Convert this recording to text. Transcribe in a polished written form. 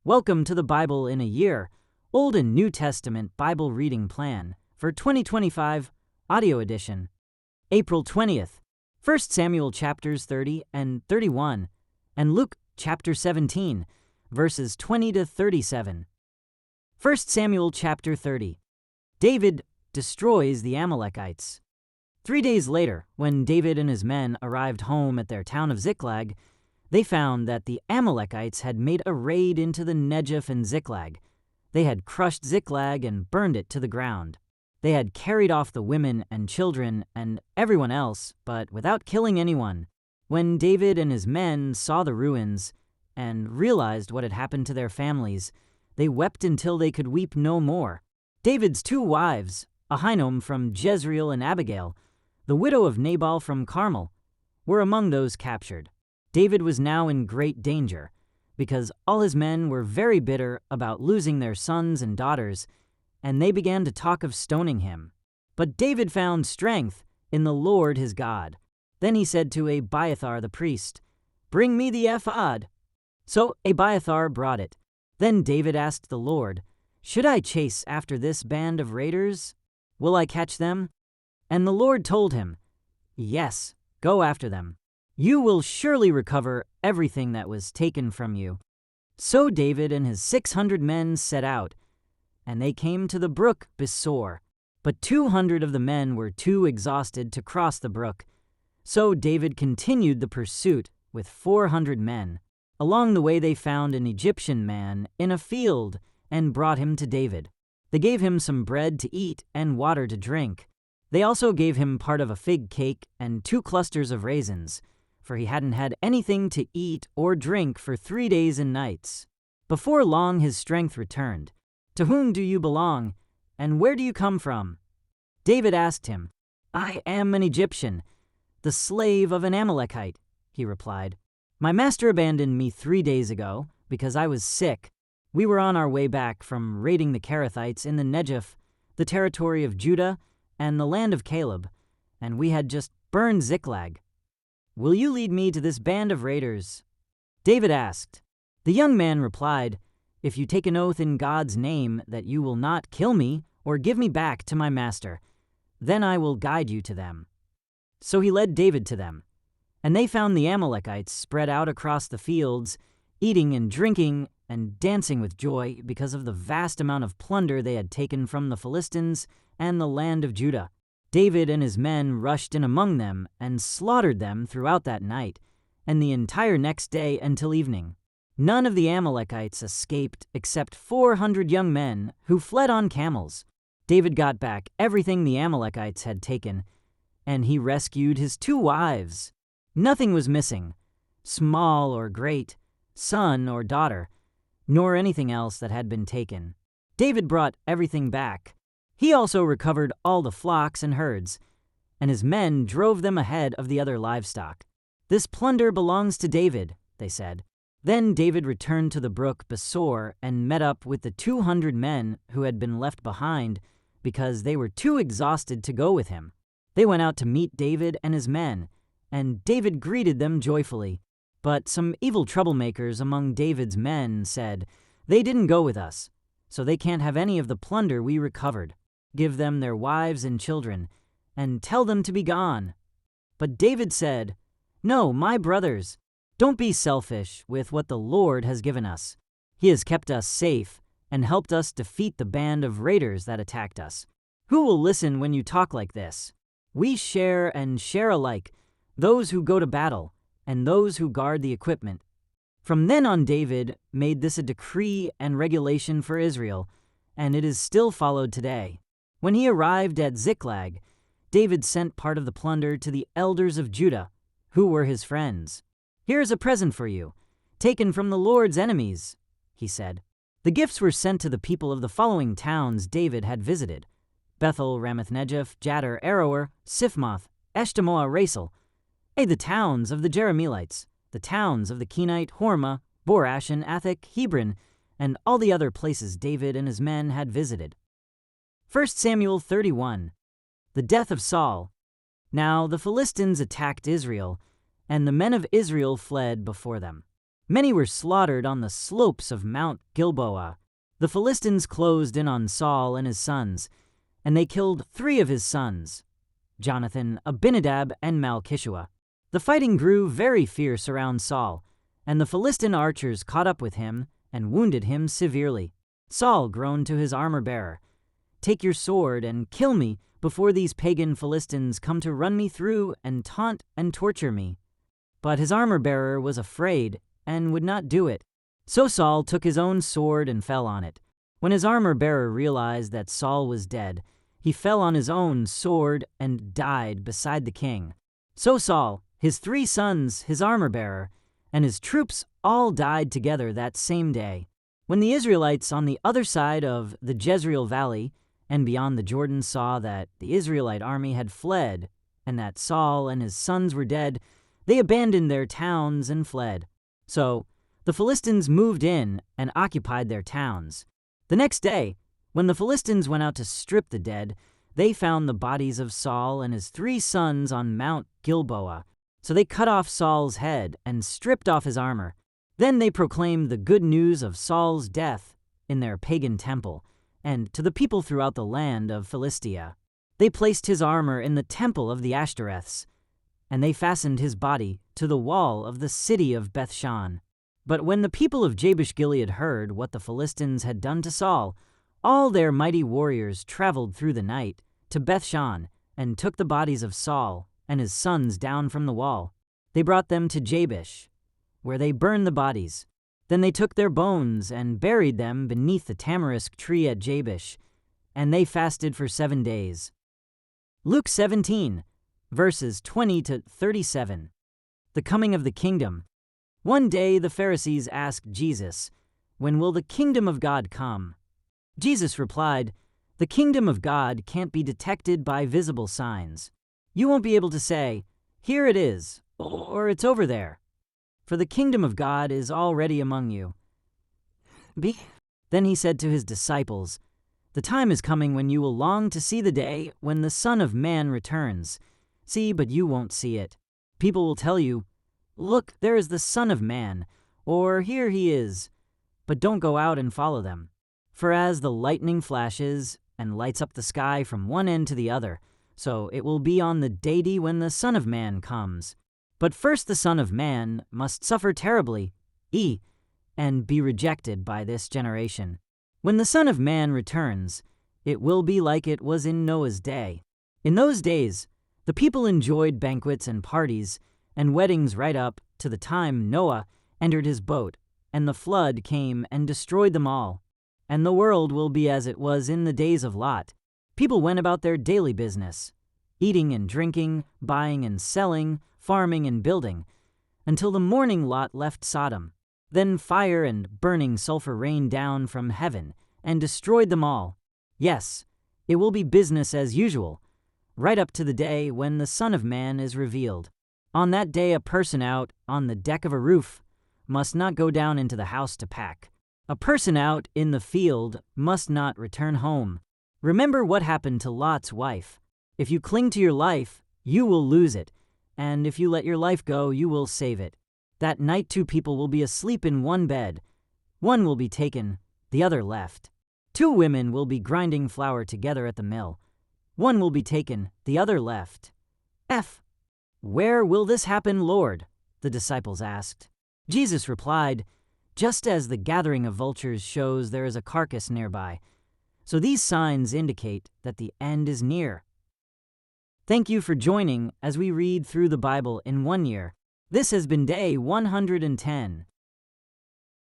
Welcome to the Bible in a Year, Old and New Testament Bible Reading Plan for 2025, Audio Edition. April 20th, 1 Samuel chapters 30 and 31, and Luke chapter 17, verses 20 to 37. 1 Samuel chapter 30. David destroys the Amalekites. 3 days later, when David and his men arrived home at their town of Ziklag, they found that the Amalekites had made a raid into the Negev and Ziklag. They had crushed Ziklag and burned it to the ground. They had carried off the women and children and everyone else, but without killing anyone. When David and his men saw the ruins and realized what had happened to their families, they wept until they could weep no more. David's 2 wives, Ahinoam from Jezreel and Abigail, the widow of Nabal from Carmel, were among those captured. David was now in great danger, because all his men were very bitter about losing their sons and daughters, and they began to talk of stoning him. But David found strength in the Lord his God. Then he said to Abiathar the priest, "Bring me the ephod." So Abiathar brought it. Then David asked the Lord, "Should I chase after this band of raiders? Will I catch them?" And the Lord told him, "Yes, go after them. You will surely recover everything that was taken from you." So David and his 600 men set out, and they came to the brook Besor. But 200 of the men were too exhausted to cross the brook. So David continued the pursuit with 400 men. Along the way they found an Egyptian man in a field and brought him to David. They gave him some bread to eat and water to drink. They also gave him part of a fig cake and 2 clusters of raisins, for he hadn't had anything to eat or drink for 3 days and nights. Before long his strength returned. "To whom do you belong, and where do you come from?" David asked him. "I am an Egyptian, the slave of an Amalekite," he replied. "My master abandoned me 3 days ago because I was sick. We were on our way back from raiding the Kerethites in the Negev, the territory of Judah, and the land of Caleb, and we had just burned Ziklag. Will you lead me to this band of raiders?" David asked. The young man replied, "If you take an oath in God's name that you will not kill me or give me back to my master, then I will guide you to them." So he led David to them, and they found the Amalekites spread out across the fields, eating and drinking and dancing with joy because of the vast amount of plunder they had taken from the Philistines and the land of Judah. David and his men rushed in among them and slaughtered them throughout that night and the entire next day until evening. None of the Amalekites escaped except 400 young men who fled on camels. David got back everything the Amalekites had taken, and he rescued his 2 wives. Nothing was missing, small or great, son or daughter, nor anything else that had been taken. David brought everything back. He also recovered all the flocks and herds, and his men drove them ahead of the other livestock. "This plunder belongs to David," they said. Then David returned to the brook Besor and met up with the 200 men who had been left behind because they were too exhausted to go with him. They went out to meet David and his men, and David greeted them joyfully. But some evil troublemakers among David's men said, "They didn't go with us, so they can't have any of the plunder we recovered. Give them their wives and children, and tell them to be gone." But David said, "No, my brothers, don't be selfish with what the Lord has given us. He has kept us safe and helped us defeat the band of raiders that attacked us. Who will listen when you talk like this? We share and share alike, those who go to battle and those who guard the equipment." From then on, David made this a decree and regulation for Israel, and it is still followed today. When he arrived at Ziklag, David sent part of the plunder to the elders of Judah, who were his friends. "Here is a present for you, taken from the Lord's enemies," he said. The gifts were sent to the people of the following towns David had visited: Bethel, Ramath Negev, Jattir, Aroer, Siphmoth, Eshtemoa, Rasel, the towns of the Jerahmeelites, the towns of the Kenite, Hormah, Borash, and Athek, Hebron, and all the other places David and his men had visited. 1 Samuel 31. The death of Saul. Now the Philistines attacked Israel, and the men of Israel fled before them. Many were slaughtered on the slopes of Mount Gilboa. The Philistines closed in on Saul and his sons, and they killed 3 of his sons, Jonathan, Abinadab, and Malchishua. The fighting grew very fierce around Saul, and the Philistine archers caught up with him and wounded him severely. Saul groaned to his armor-bearer, "Take your sword and kill me before these pagan Philistines come to run me through and taunt and torture me." But his armor-bearer was afraid and would not do it. So Saul took his own sword and fell on it. When his armor-bearer realized that Saul was dead, he fell on his own sword and died beside the king. So Saul, his 3 sons, his armor-bearer, and his troops all died together that same day. When the Israelites on the other side of the Jezreel Valley and beyond the Jordan saw that the Israelite army had fled and that Saul and his sons were dead, they abandoned their towns and fled. So the Philistines moved in and occupied their towns. The next day, when the Philistines went out to strip the dead, they found the bodies of Saul and his 3 sons on Mount Gilboa. So they cut off Saul's head and stripped off his armor. Then they proclaimed the good news of Saul's death in their pagan temple and to the people throughout the land of Philistia. They placed his armor in the temple of the Ashtoreths, and they fastened his body to the wall of the city of Bethshan. But when the people of Jabesh-Gilead heard what the Philistines had done to Saul, all their mighty warriors traveled through the night to Bethshan and took the bodies of Saul and his sons down from the wall. They brought them to Jabesh, where they burned the bodies. Then they took their bones and buried them beneath the tamarisk tree at Jabesh, and they fasted for 7 days. Luke 17, verses 20 to 37. The coming of the kingdom. One day the Pharisees asked Jesus, "When will the kingdom of God come?" Jesus replied, "The kingdom of God can't be detected by visible signs. You won't be able to say, 'Here it is,' or 'It's over there.' For the kingdom of God is already among you." Then he said to his disciples, "The time is coming when you will long to see the day when the Son of Man returns. See, but you won't see it. People will tell you, 'Look, there is the Son of Man,' or 'Here he is,' but don't go out and follow them. For as the lightning flashes and lights up the sky from one end to the other, so it will be on the deity when the Son of Man comes. But first the Son of Man must suffer terribly, and be rejected by this generation. When the Son of Man returns, it will be like it was in Noah's day. In those days, the people enjoyed banquets and parties and weddings right up to the time Noah entered his boat, and the flood came and destroyed them all. And the world will be as it was in the days of Lot. People went about their daily business, eating and drinking, buying and selling, farming and building, until the morning Lot left Sodom. Then fire and burning sulfur rained down from heaven and destroyed them all. Yes, it will be business as usual, right up to the day when the Son of Man is revealed. On that day, a person out on the deck of a roof must not go down into the house to pack. A person out in the field must not return home. Remember what happened to Lot's wife. If you cling to your life, you will lose it, and if you let your life go, you will save it. That night 2 people will be asleep in one bed. One will be taken, the other left. 2 women will be grinding flour together at the mill. One will be taken, the other left. Where will this happen, Lord? The disciples asked. Jesus replied, "Just as the gathering of vultures shows there is a carcass nearby, so these signs indicate that the end is near." Thank you for joining as we read through the Bible in 1 year. This has been day 110.